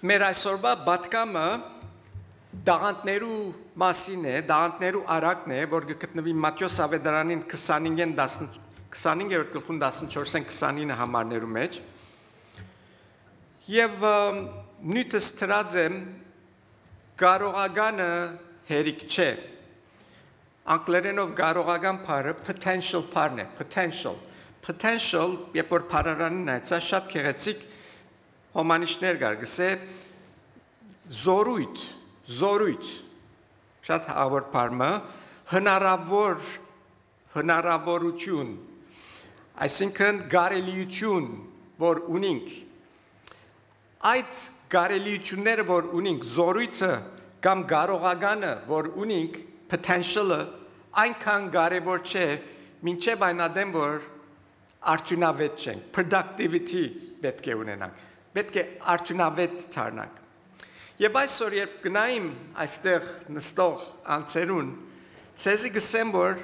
Մեր այսօրվա բատկամը դաղանտներու մասին է, դաղանտներու արակն է, որ գտնվի Մատթեոս ավետարանին 25-րդ գլխուն 14-29 համարներու մեջ։ Եվ նույնպես թրած եմ կարողականը հերիք չէ։ Անգլերենով կարողական բառը potential բառն է, potential, երբ որ բառարանին այցա շատ գեղեցիկ հոմանիշներ կար, գսե զորույթ, շատ հավոր բառը, հնարավորություն, այսինքն կարելիություն, որ ունենք, այդ կարելիությունները, որ ունենք, զորույթը կամ կարողականը, որ ունենք, potential-ը այնքան կարևոր չէ, մինչև այն ադեմ, որ արդյունավետ չենք, productivity պետք է ունենանք, պետք է արդյունավետ դառնանք։ Եվ այսօր, երբ գնայիմ այստեղ նստող անձերուն, ցեզի գսեմ, որ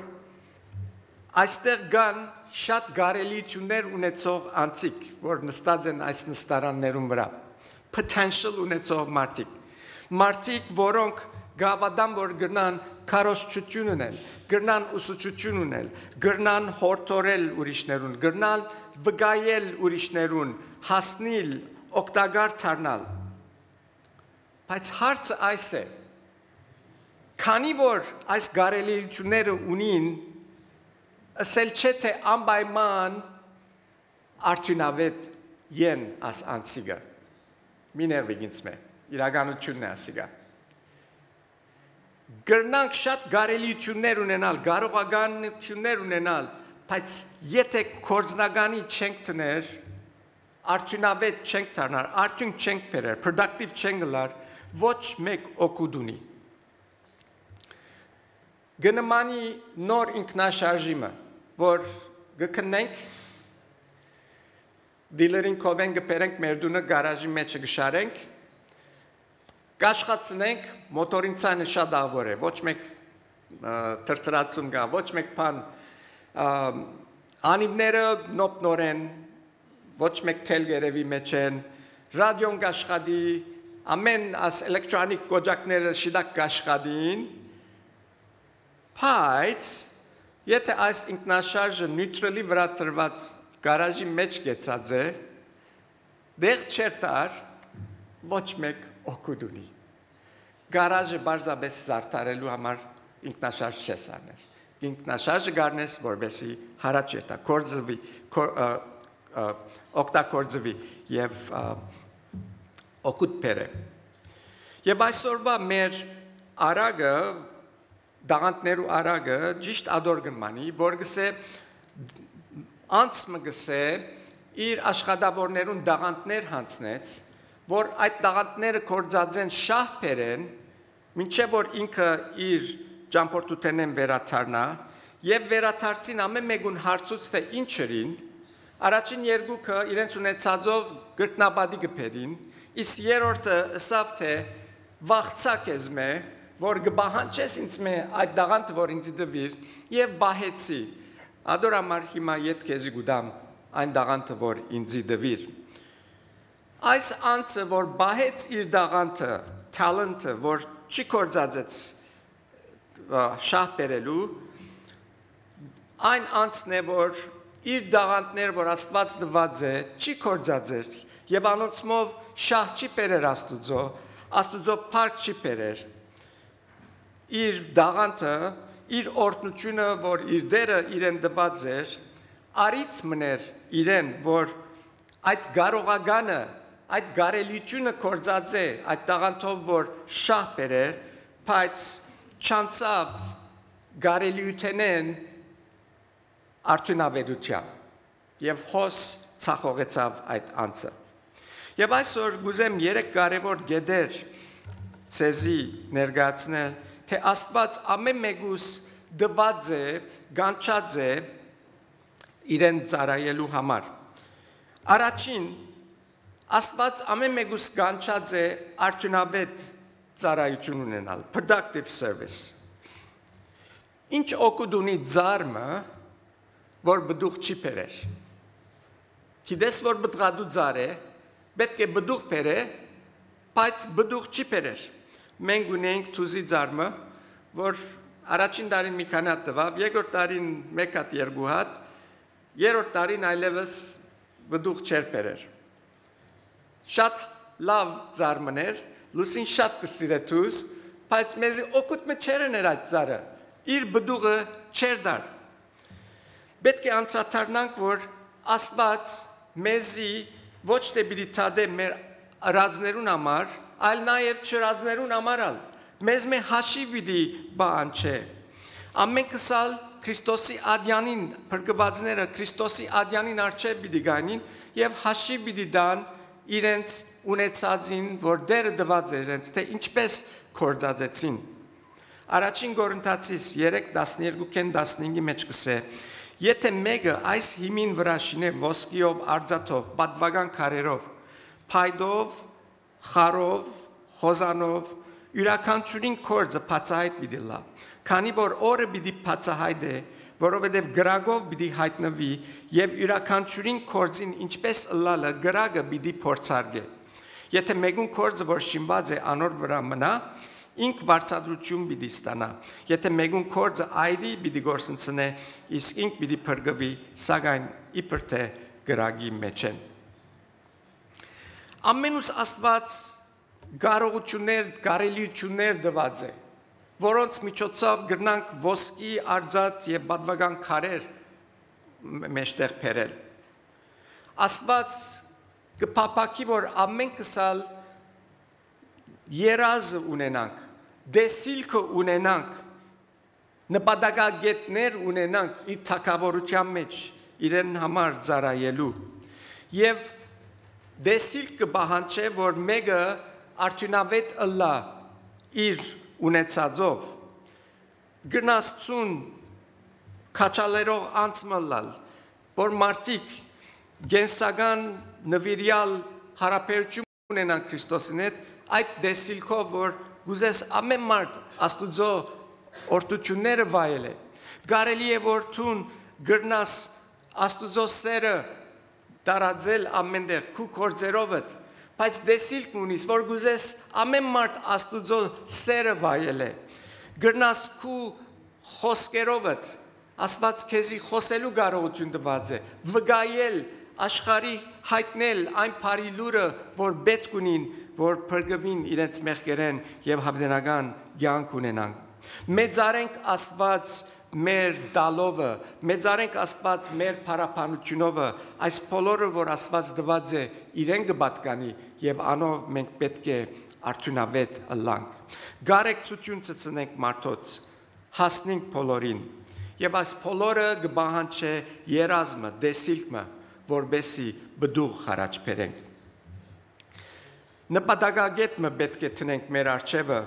այստեղ կան շատ կարելիություններ ունեցող անձիկ, որ նստած են այս նստարաններում վրա, potential ունեցող մարդիկ, որոնք գավադան, որ գրնան քարոզչություն ունել, գրնան ուսուցություն ունել, գրնան հորդորել ուրիշներուն, գրնան վգայել ուրիշներուն, հասնել, օգտակար դառնալ։ Բայց հարցը այս է. քանի որ այս կարելիությունները ունին, ասել չէ թե անպայման արդյունավետ են աս անցիգը։ Միներվիգինց մե, իրականությունն է ասիգա։ Գրնանք շատ կարելիություններ ունենալ, կարողականություններ ունենալ, բայց եթե կորձնականի չենք տներ, արդյունավետ չենք դառնալ, արդյունք չենք բերել, productive չենք գլար, ոչ մեկ օգուտ ունի։ Գնմանի նոր ինքնաշարժիմը, որ գքնենք, դիլերին կովեն գպերենք մեր դունը գարաժի մեջը գշարենք, կաշխացնենք, մոտորին ցանը շատ ավոր է, ոչ մեկ տրտրացում գա, ոչ մեկ բան, անիվները նոպնորեն, ոչ մեկ թել գերևի մեջ են, ռադիոն կաշխադի, ամեն աս էլեկտրոնիկ գոջակները շիդակ կաշխադին, բայց եթե այս ինքնաշարժը նյութրալի վրա տրված գարաժի մեջ գեցած է, դեղ չերտար, ոչ մեկ օգուտ ունի։ Գարաժը բարձաբես զարդարելու համար ինքնաշարժ չես արներ։ Ինքնաշարժը գարնես, որբեսի հարաճ երտա, օգտագործվի և օգուտ բերե։ Եվ այսօրվա մեր արագը, դաղանտներու արագը ճիշտ ադոր գնմանի, որ գսե անցմը գսե իր աշխատավորներուն դաղանտներ հանցնեց, որ այդ դաղանտները կործած են շահ բերեն, մինչև որ ինքը իր ճամփորդութենեն վերաթարնա, և վերաթարցին ամեն մեկուն հարցուց թե ինչերին, առաջին երկուքը իրենց ունեցածով գրտնաբադի գպերին, իսկ երրորդը ըսավ թե վախցակ ես մե, որ գբահանչես ինձ մե այդ դաղանտը, որ ինձ դվիր, և բահեցի, ադոր համար հիմա ետ կեզի գուդամ այն դաղանտը, որ ինձ դվիր։ Այս անձը, որ բահեց իր դաղանտը, թալենտը, որ չի կործածեց շահ բերելու, այն անձն է, որ իր դաղանտներ, որ Աստված դված է, չի կործածեր, և անոնցմով շահ չի բերեր Աստուծո փառք չի բերեր, իր դաղանտը, իր օրհնությունը, որ իր դերը իրեն դված էր, արից մներ իրեն, որ այդ կարողականը, այդ կարելիությունը կործած է, այդ դաղանտով, որ շահ բերեր, բայց չանցավ կարելիութենեն արդյունավետության և հոս ցախողեցավ այդ անձը։ Եվ այսօր գուզեմ երեք կարևոր գեդեր ցեզի ներկայացնել, թե Աստված ամեն մեկուս դված է, գանչած է իրեն ծառայելու համար։ Առաջին, Աստված ամեն մեկուս գանչած է արդյունավետ ծառայություն ունենալ, productive service։ Ինչ օգուտ ունի ծառը, որ բդուղ չի բերեր։ Գիտես, որ բդղադու ծառ է, պետք է բդուղ բերե, բայց բդուղ չի բերեր։ Մենք ունենք թուզի ձարմը, որ առաջին տարին մի քանի հատ տվավ, երկրորդ տարին մեկ հատ երկու հատ, երրորդ տարին այլևս բդուղ չէր բերեր։ Շատ լավ ձարմներ, լուսին շատ կսիրե թուզ, բայց մեզի օգուտ մը չեր էր այդ ձարը, իր բդուղը չեր դար։ Պետք է անդրադառնանք, որ Աստված մեզի ոչ թե պիտի թադե մեր ռազներուն համար, այլ նաև չրազներուն համար ալ, մեզ մե հաշիվ պիտի բանչե։ Ամեն կսալ Քրիստոսի ադյանին, փրկվածները Քրիստոսի ադյանին արչև պիտի գանին եւ հաշիվ պիտի դան իրենց ունեցածին, որ դերը դված է իրենց, թե ինչպես կործածեցին։ Առաջին Կորինթացիս 3:12-15-ի մեջ կսե. Եթե մեկը այս հիմին վրա շինե ոսկիով, արձաթով, պատվական քարերով, փայդով, խարով, խոզանով, յուրաքանչյուրին կործը բացահայտ պիտի լա, քանի որ օրը պիտի բացահայտ է, որովհետև գրագով պիտի հայտնվի եւ յուրաքանչյուրին կործին ինչպես ըլլալը գրագը պիտի փորձարկե։ Եթե մեկուն կործը, որ շինված է անոր վրա մնա, ինք վարձատրություն պիտի ստանա։ Եթե մեկուն կործը այրի պիտի գործընծնե, իսկ ինք պիտի փրկվի, սակայն իբր թե գրագի մեջ են։ Ամենուս Աստված կարողություններ, կարելիություններ տված է, որոնց միջոցով գրնանք ոսկի, արձաթ եւ պատվական քարեր մեջտեղ բերել։ Աստված կփափակի, որ ամեն կսալ երազը ունենանք, դեսիլքը ունենանք, նպատակագետներ ունենանք իր թակավորության մեջ, իրեն համար ծառայելու եւ դեսիլք կբահանչե, որ մեկը արդյունավետ ըլլա իր ունեցածով, գնացություն քաչալերող անցմալալ, որ մարդիկ գենսական նվիրյալ հարաբերություն ունենան Քրիստոսին հետ, այդ դեսիլքով, որ գուզես ամեն մարդ Աստուծո օրդությունները վայել է, կարելի է որ թուն գրնաս Աստուծո սերը տարածել ամենտեղ քու կործերովդ, բայց դեսիլք ունիս, որ գուզես ամեն մարդ Աստուծո սերը վայել է, գրնաս քու խոսքերովդ, Աստված քեզի խոսելու կարողություն տված է, վգայել, աշխարհի հայտնել այն բարի լուրը, որ պետք ունին, որ փրկվին իրենց մեղքերեն եւ հավիտենական կյանք ունենան։ Մեծարենք Աստված մեր դալովը, մեծարենք Աստված մեր փառաբանությունովը, այս բոլորը, որ Աստված տված է, իրեն կպատկանի եւ անով մենք պետք է արդյունավետ ըլլանք։ Գարեկցություն ցցնենք մարդոց, հասնենք բոլորին եւ այս բոլորը կբահանչե երազմը, դեսիլքը, որբեսի բդուղ հարաճ բերենք։ Նպատակագետը պետք է տնենք մեր արջևը,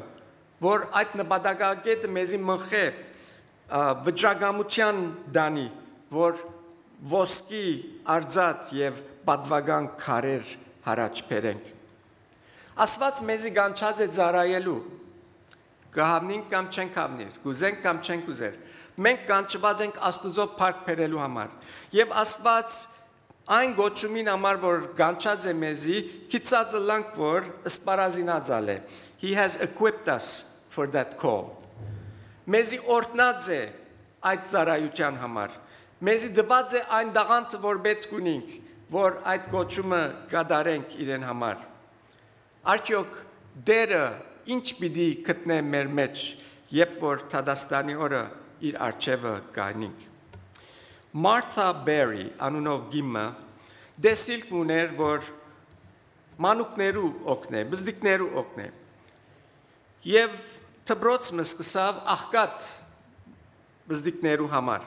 որ այդ նպատակագետը մեզի մխե վճռագամության դանի, որ ոսկի, արձաթ եւ պատվական քարեր հարաճ բերենք։ Աստված մեզի կանչած է ծառայելու, կհավնենք կամ չենք հավնիր, կուզենք կամ չենք ուզեր։ Մենք կանչված ենք Աստուծո փառք բերելու համար։ Եվ Աստված այն գոչումին համար, որ կանչած է մեզի, քիծած լանք, որ սպարազինածալ է։ He has equipped us for that call. Մեզի օրտնած է այդ ծառայության համար։ Մեզի դված է այն դաղանթը, որ պետք ունենք, որ այդ գոչումը կատարենք իրեն համար։ Արդյոք դերը ինչ պիտի գտնե մեր մեջ, երբ որ Թադաստանի օրը իր արջևը գանինք։ Martha Berry անունով գիմը դեսիլք ուներ, որ մանուկներու օգնե, բզդիկներու օգնե։ Եվ թբրոցը սկսավ աղքատ բզդիկներու համար։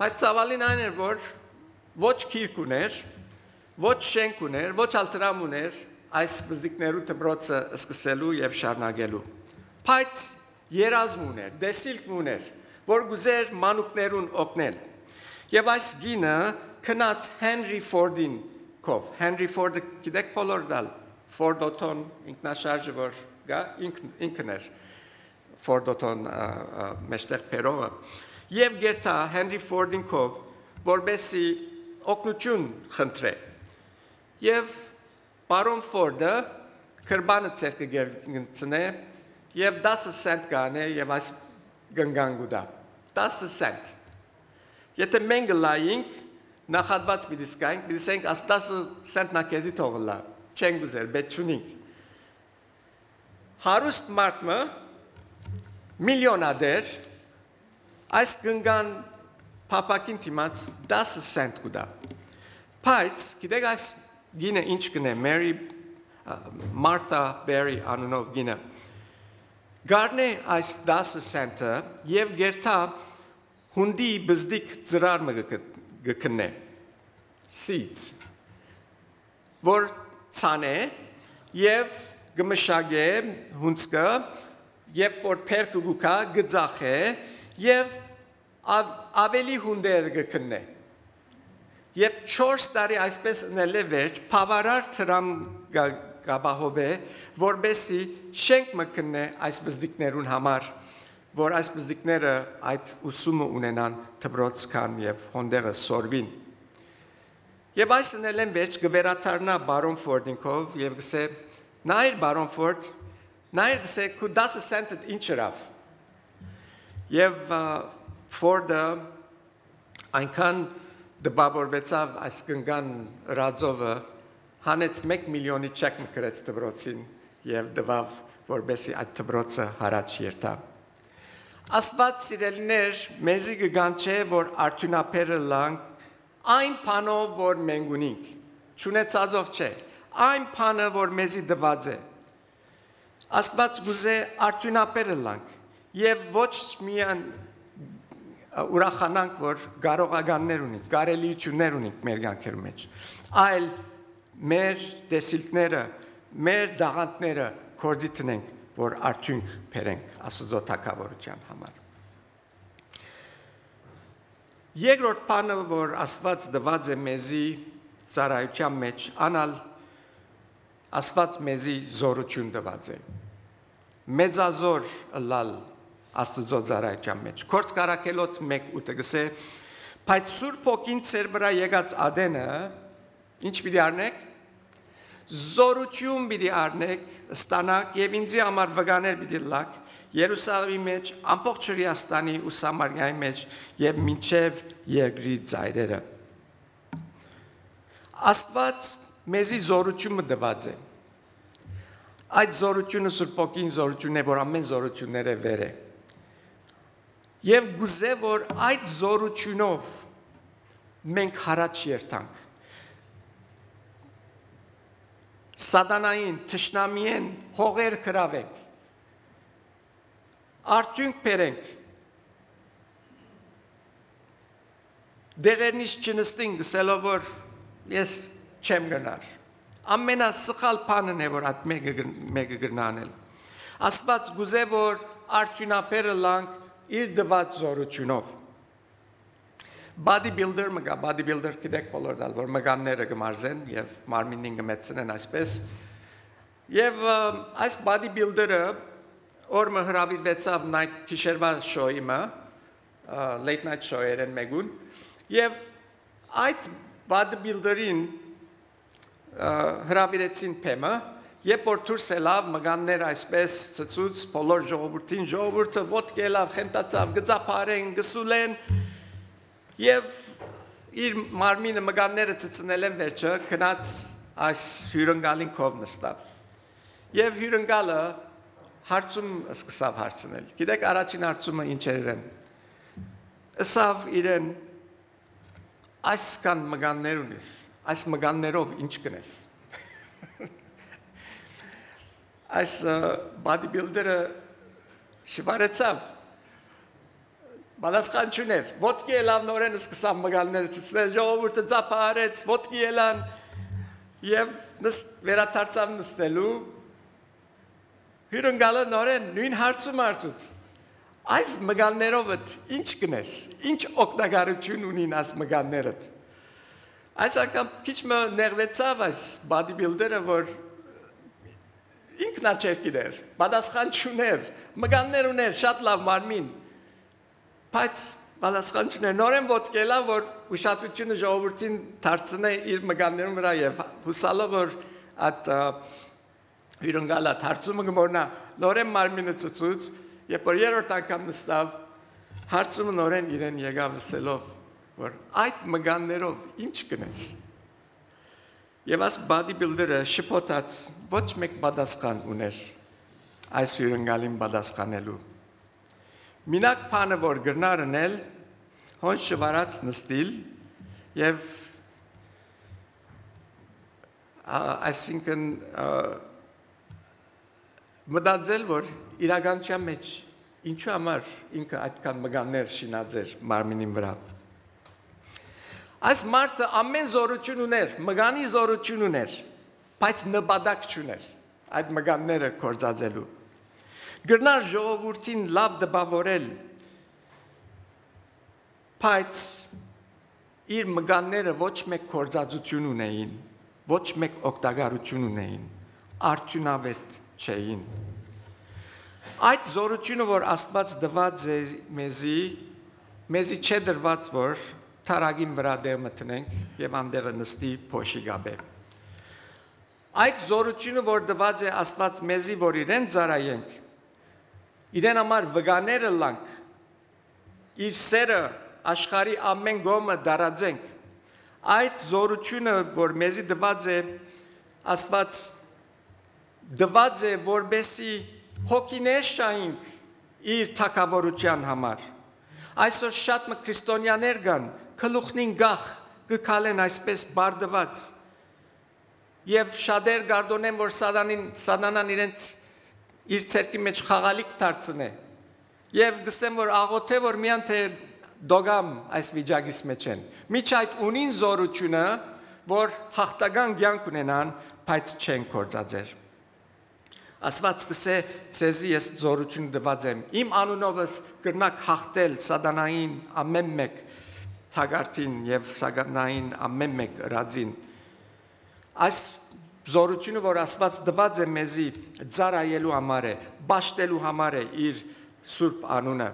Բայց ցավալին այն էր, որ ոչ քիրք ուներ, ոչ շենք ուներ, ոչ ալտրամ ուներ այս բզդիկներու թբրոցը սկսելու եւ շարունակելու։ Բայց երազմ ուներ, դեսիլք ուներ, որ գուզեր մանուկներուն օգնել։ Եւ այս գինը քնած Henry Ford-ին կով։ Henry Ford-ը գիտեք բոլոր դալ, Ford Oton ինքնաշարժը որ գա ինքն էր Ford Oton մեջտեղ փերովը։ Եվ գերտա Henry Ford-ին կով, որբեսի օգնություն խնդրե։ Եվ Բարոն Ֆորդը քրբանը ցերկը գերցնե եւ 10 սենտ կանե եւ այս գնգանգուդա 10 սենտ եթե մենք լայինք նախատված պիտի սկայինք պիտի ասենք աս 10 սենտ նակեզի թողլա չենք ուզեր բետ չունենք հարուստ մարդը միլիոնադեր այս գնգան փապակին թիմած 10 սենտ կուտա բայց գիտեք այս գինը ինչ կնե Մերի Մարտա Բերի անունով գինը գարնե այս 10 սենտը եւ գերտա հունդի բզդիկ ծրար մը գկնե seeds որ ցանե եւ գմշագե հունցկը եւ որ փերկը գուկա գծախե եւ ավելի հունդեր գկնե եւ 4 տարի այսպես նել է վերջ բավարար տրամ գաբահոբե որբեսի շենք մկնե այս բզդիկներուն համար որ այս բզդիկները այդ ուսումը ունենան դբրոց կան եւ հոնդերը սորվին եւ այս նել են վերջ գվերաթարնա բարոն ֆորդինկով եւ գսե նայր բարոն ֆորդ նայր գսե քու 10 սենտ ինչ երավ եւ ֆորդը այնքան դբաբորվեցավ այս կնգան ռաձովը հանեց 1 միլիոնի չեք մկրեց դբրոցին եւ դվավ որբեսի այդ դբրոցը հարաճ երթա Աստված սիրելիներ մեզի գան չէ որ արդյունաբերը լանք այն բանով որ մենք ունենք չունեցածով չէ այն բանը որ մեզի դված է Աստված գուզե արդյունաբերը լանք եւ ոչ միայն ուրախանանք որ կարողականներ ունենք կարելիություններ ունենք մեր կյանքերի մեջ այլ մեր դեսիլքները մեր դաղանտները կորձի տնենք որ արդյունք բերենք Աստծո թագավորության համար Երկրորդ բանը որ Աստված դված է մեզի ծառայության մեջ անալ Աստված մեզի զորություն դված է մեծազոր լալ Աստծո ծառայության մեջ Քորց կարակելոց 1:8 գսե բայց Սուրբ Հոգին ծեր վրա եկած ադենը ինչ պիտի արնեք զորություն պիտի արնեք ստանաք եւ ինձի համար վկաներ պիտի լաք Երուսաղեմի մեջ ամբողջ Հրեաստանի ու Սամարիայի մեջ եւ մինչեւ երկրի ծայրերը Աստված մեզի զորությունը դված է այդ զորությունը Սուրբ Հոգին զորությունն է որ ամեն զորությունները վեր է եւ գուզե որ այդ զորությունով մենք հարաճ երթանք Սատանային թշնամիեն հողեր կրավենք արդյունք բերենք դեղերնից չնստին գսելով որ ես չեմ գնար ամենասխալ բանն է որ այդ մեկը գնանել Աստված գուզե որ արդյունաբերը լանք իր դված զորությունով bodybuilder մգա bodybuilder գիտեք բոլոր դալ որ մգանները կմարզեն եւ մարմինին կմեծնեն այսպես եւ այս bodybuilder-ը օրը հրավիրվեցավ night քիշերվա շոյը late night show-երեն մեգուն եւ այդ bodybuilder-ին հրավիրեցին փեմը երբ որ դուրս ելավ մգաններ այսպես ծծուց բոլոր ժողովուրդը ոտք ելավ խենտացավ գծափարեն գսուլեն Եվ իր մարմինը մգանները ծծնել են վերջը, կնած այս հյուրընգալին կով նստավ։ Եվ հյուրընգալը հարցում սկսավ հարցնել։ Գիտեք առաջին հարցումը ինչ էր են։ Ասավ իրեն այս կան մգաններ ունես, այս մգաններով ինչ կնես։ Այս bodybuilder-ը շվարեցավ Բադասխան չուներ, ոտքի ելավ նորեն սկսավ մգանները ծծնել, ժողովուրդը ծափահարեց, ոտքի ելան և վերադարձավ նստելու, հյուրընկալը նորեն նույն հարցում հարցուց, այս մգաններովդ ինչ կնես, ինչ օգտագործություն ունին այս մգաններդ։ Այս անգամ քիչ մը նեղվեցավ այս bodybuilder-ը, որ ինքնա չէր գիտեր, բադասխան չուներ, մգաններ ուներ, շատ լավ մարմին Բայց բալասխան չուներ, նորեն ոտք ելավ, որ ուշադրությունը ժողովրդին դարձնե իր մգաններում վրա և հուսալով, որ այդ հյուրընկալա հարցումը գմորնա նորեն մարմինը ծծուց, երբ որ երրորդ անգամ նստավ, հարցումը նորեն իրեն եկավ լսելով, որ այդ մգաններով ինչ կնես։ Եվ այս bodybuilder-ը շփոթած ոչ մեկ պատասխան ուներ այս հյուրընկալին պատասխանելու։ Մինակ բանը որ գրնար անել, հոն շվարած նստիլ եւ այսինքն մտածել որ իրականության մեջ ինչու համար ինքը այդքան մգաններ շինած էր մարմինին վրա։ Այս մարդը ամեն զորություն ուներ, մգանի զորություն ուներ, բայց նպատակ չուներ այդ մգանները կործածելու։ Գրնար ժողովրդին լավ դպավորել, բայց իր մգանները ոչ մեկ կործածություն ունեին, ոչ մեկ օգտագործություն ունեին, արդյունավետ չէին։ Այդ զորությունը, որ Աստված տված է մեզի չէ դրված, որ թարագին վրա դեղ մտնենք եւ անդեղը նստի փոշի գաբե։ Այդ զորությունը, որ տված է Աստված մեզի, որ իրեն ծառայենք, իրեն համար վգաները լանք, իր սերը աշխարհի ամեն գոմը դարածենք, այդ զորությունը, որ մեզի տված է Աստված տված է, որբեսի հոգիներ շայինք իր թակավորության համար։ Այսօր շատ մը քրիստոնյաներ կան, գլուխնին գախ կքալեն այսպես բարդված եւ շատեր գարդոնեն, որ սատանան իրենց իր ցերկի մեջ խաղալիք դարձնե եւ գսեմ, որ աղոթե, որ միան թե դոգամ այս վիճակից մեջ են։ Միչ այդ ունին զորությունը, որ հաղթական կյանք ունենան, բայց չեն կործածեր։ Աստված կսե ցեզի ես զորություն տված եմ, իմ անունովս կրնակ հաղթել սատանային ամեն մեկ թագարտին եւ սատանային ամեն մեկ ռածին։ Այս զորությունը, որ Աստված տված է մեզի ծառայելու համար է, բաշտելու համար է իր սուրբ անունը։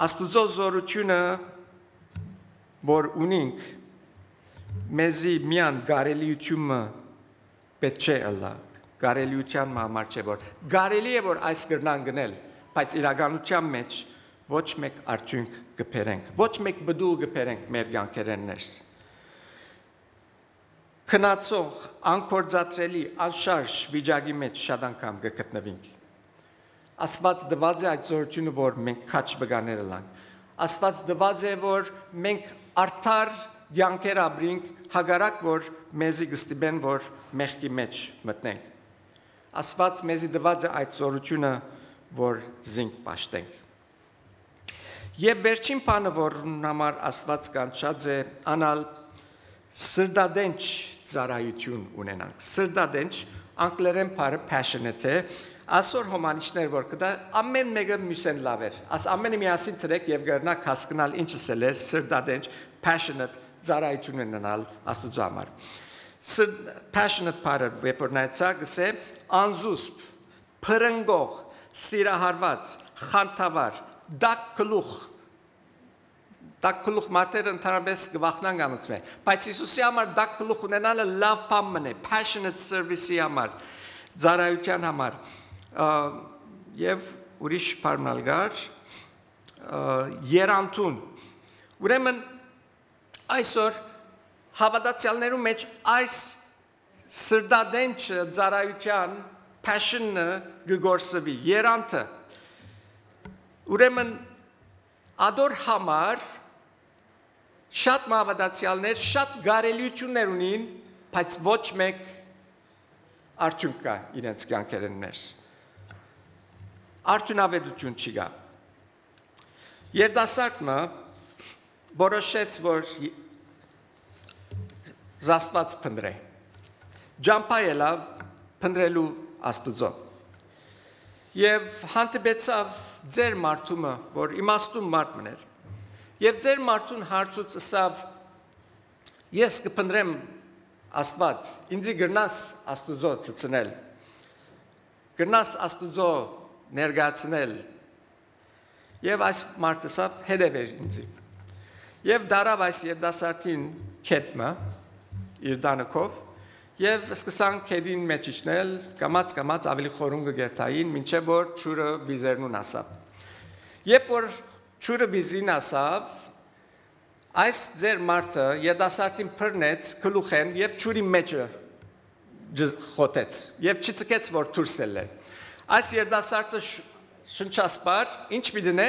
Աստուծո զորությունը, որ ունենք, մեզի միան գարելիությունը պետք չէ ըլլա, գարելիության համար չէ, որ գարելի է, որ այս գրնան գնել, բայց իրականության մեջ ոչ մեկ արդյունք կբերենք, ոչ մեկ բդու կբերենք մեր կյանքերեն ներս։ Քնածող, անկործատրելի, անշարժ վիճակի մեջ շատ անգամ կգտնվենք։ Աստված տված է այդ զորությունը, որ մենք քաչ վգաները լանք։ Աստված տված է, որ մենք արդար կյանքեր ապրենք, հակառակ որ մեզի կստիպեն, որ մեղքի մեջ մտնենք։ Աստված մեզի տված է այդ զորությունը, որ զինք պաշտենք։ Եվ վերջին բանը, որն համար Աստված կանչած է անալ սրտադենչ ծառայություն ունենանք։ Սրտադենչ անգլերեն բառը passionate է, այսօր հոմանիշներ որ կդա ամեն մեկը միսեն լավ էր։ Աս ամենը միասին τρեք եւ գերնակ հասկանալ ինչս է սրտադենչ passionate ծառայություն ունենալ Աստծո համար։ Passionate բառը վեպորնայցա գսե անզուսպ, փրնգող, սիրահարված, խանդավար, դակ գլուխ մարդերը ընդհանրապես գվախնան գամուց մե, բայց Հիսուսի համար դակ գլուխ ունենալը լավ բան է, passionate service-ի համար, ծառայության համար, եւ ուրիշ բառնալգար, երանտուն։ Ուրեմն այսօր հավատացյալներու մեջ այս սրտադենչ ծառայության passion-ը գգործվի, երանտը։ Ուրեմն ադոր համար շատ հավատացյալներ շատ գարելիություններ ունին, բայց ոչ մեկ արդյունք կա իրենց կյանքերեն ներս։ Արդյունավետություն չի գա։ Երդասարտը որոշեց, որ զաստված փնտրե։ Ջամփա ելավ փնտրելու Աստուծո։ Եվ հանդիպեցավ ձեր մարդումը, որ իմաստուն մարդ մներ։ Եվ ձեր մարդուն հարցուց ասավ. ես կփնտրեմ Աստված, ինձի գրնաս Աստուծո ցցնել։ Գրնաս Աստուծո ներկայացնել։ Եվ այս մարդը ասավ. հետևեր ինձի։ Եվ դարավ այս երդասարտին քեթմը իր դանակով Եվ սկսան քեդին մեջ իջնել, կամած ավելի խորուն գերտային, մինչև որ ճուրը վիզերնուն ասավ։ Երբ որ ճուրը վիզին ասավ, այս ձեր մարդը երդասարտին բռնեց գլուխեն եւ ճուրի մեջը խոտեց եւ չծկեց որ դուրս ելը։ Այս երդասարտը շնչասպար ինչ պիտի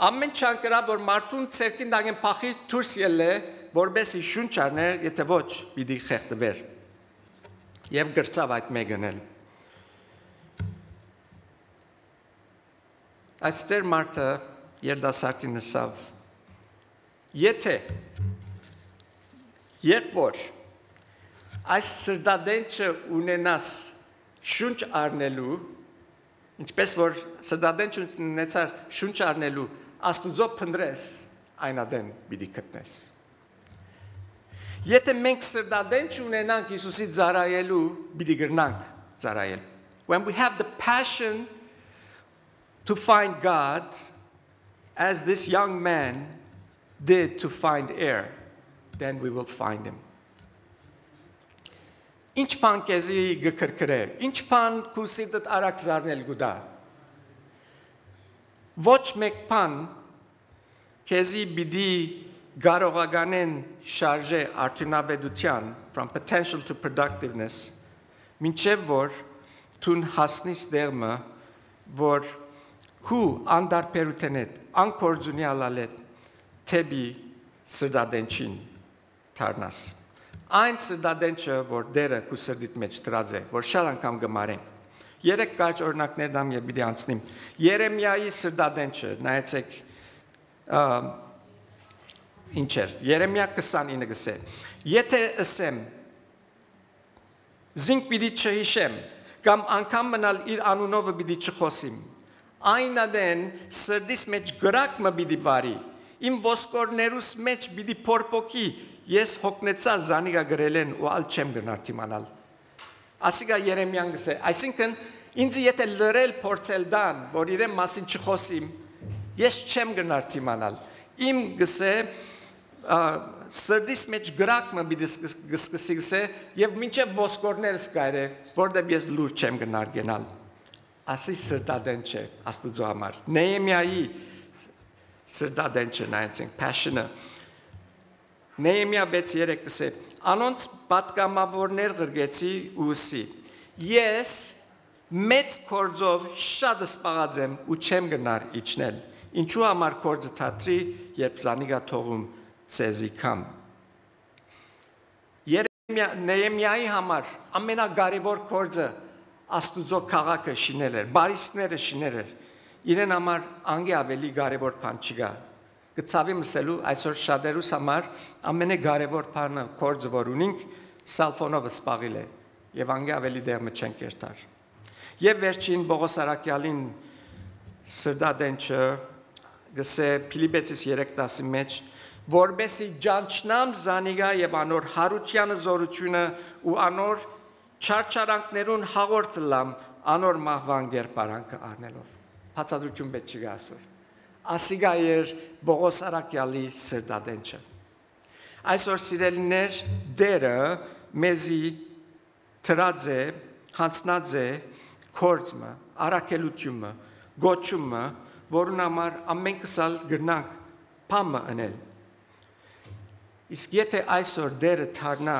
ամեն չանկրա որ մարդուն ցերկին դագեն փախի դուրս ելը որբեսի շունչ առներ եթե ոչ պիտի խեղդվեր եւ գրծավ այդ մեգնել։ Այս ձեր մարդը երդասարտին ասավ Եթե երբ որ այս սրդադենչը ունենաս շունչ առնելու, ինչպես որ սրդադենչ ունեցար շունչ առնելու, աստուծո փնտրես, այն ադեն պիտի գտնես։ Եթե մենք սրդադենչ ունենանք Հիսուսի ծառայելու, պիտի գրնանք ծառայել։ When we have the passion to find God, as this young man did to find air, then we will find him. Ինչ բան քեզի գկրկրե, ինչ բան քու սիրտդ արագ զարնել գուտա։ Ոչ մեկ բան քեզի բիդի կարողականեն շարժե արդյունավետության from potential to productiveness, մինչև որ թուն հասնիս դերմը, որ քու անդարբերութենետ, անկորձունյալալետ Թեբի սրդադենչին թարնաս։ Այն սրդադենչը, որ դերը քու սրդիդ մեջ դրած է, որ շատ անգամ գմարենք։ Երեք կարճ օրինակներ դամ եւ պիտի անցնեմ։ Երեմիայի սրդադենչը, նայեցեք ինչ էր։ Երեմիա 29 գսե։ Եթե ասեմ զինք պիտի չհիշեմ, կամ անգամ մնալ իր անունովը պիտի չխոսիմ, այն ադեն սրդիս մեջ գրակը պիտի վարի Իմ ոսկորներուս մեջ պիտի փորփոքի ես հոգնեցա զանիգա գրելեն ու ալ չեմ գնար թիմանալ ասիգա Երեմիան գսե այսինքն ինձ եթե լրել փորձել դան որ իրեն մասին չխոսիմ ես չեմ գնար թիմանալ իմ գսե սրդիս մեջ գրակը պիտի սկսի գսե եւ մինչեւ ոսկորներս կայրե որտեղ ես լուր չեմ գնար գնալ ասի սրտադեն չէ աստուծո համար Նեեմիայի սրդադենչը նայեցինք, passion-ը։ Նեեմիա 6:3 կսե, անոնց պատգամավորներ գրգեցի ու ուսի, ես մեծ կործով շատ սպաղած եմ ու չեմ գնար իջնել, ինչու համար կործը թատրի, երբ զանիգա թողում ծեզի կամ։ Նեեմիայի համար ամենակարևոր կործը աստուծո քաղաքը շինել էր, բարիստները շինել էր, Իրեն համար անգե ավելի կարևոր բան չկա։ Գծավի մսելու այսօր շատերուս համար ամենակարևոր բանը կորձը որ ունենք սալֆոնովը սպաղիլ է եւ անգե ավելի դերմը չեն կերտար։ Եվ վերջին Պողոս Արաքյալին սրդադենչը գսե Փիլիպեցիս 3:10 մեջ որբեսի ջանչնամ զանիգա եւ անոր հարությանը զորությունը ու անոր չարչարանքներուն հաղորդ լամ անոր մահվան գերպարանքը առնելով Հացադրություն պետք չի ասոր։ Ասիգա էր Պողոս Արաքյալի սրդադենչը։ Այսօր սիրելիներ դերը մեզի թրած է, հանցնած է կորձը, արաքելությունը, գոչումը, որուն համար ամեն կսալ գրնանք փամը անել։ Իսկ եթե այսօր դերը թարնա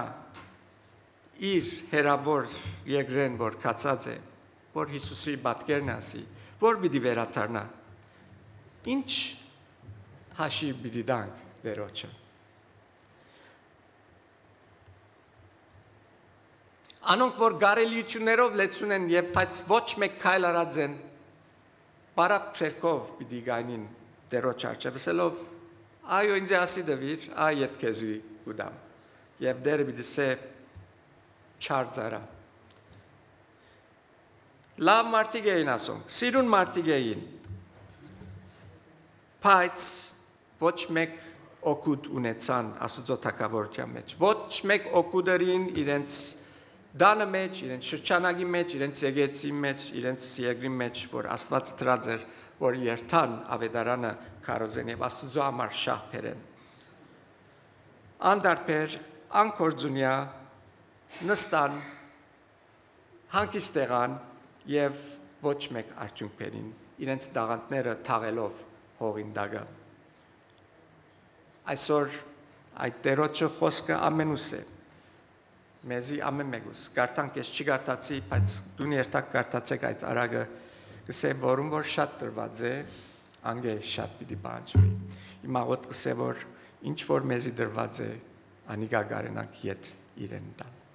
իր հերավոր երկրեն որ կացած է, որ Հիսուսի պատկերն ասի որ պիտի վերաթարնա, ինչ հաշի պիտի դանք դերոչը։ Անոնք, որ գարելիություններով լեցուն են և բայց ոչ մեկ կայլ արած են, բարապ ծերկով պիտի գայնին դերոչ արջև, ասելով, այո ինձ ասի դվիր, այ ետ կեզուի ուդամ, և դերը պիտի սե չար ծարա։ Լավ մարդիկ էին ասում, սիրուն մարդիկ էին, բայց ոչ մեկ օգուտ ունեցան աստծո թագավորության մեջ, ոչ մեկ օգուտերին իրենց դանը մեջ, իրենց շրջանագի մեջ, իրենց եկեցի մեջ, իրենց երկրի մեջ, որ Աստված դրած էր, որ երթան ավետարանը քարոզեն եւ աստծո համար շահ բերեն։ Անդարբեր, անկորձունյա նստան, հանգիստ եղան եւ ոչ մեկ արդյունք բերին, իրենց դաղանտները թաղելով հողին դագը։ Այսօր այդ Տերոջը խոսքը ամենուս է, մեզի ամեն մեկուս, կարդանք ես չի կարդացի, բայց դուն երթակ կարդացեք այդ արագը, կսե որում որ շատ տրված է, անգե շատ պիտի բանջվի, իմ աղոտ կսե որ ինչ որ մեզի դրված է, անիկա գարենանք ետ իրեն տան։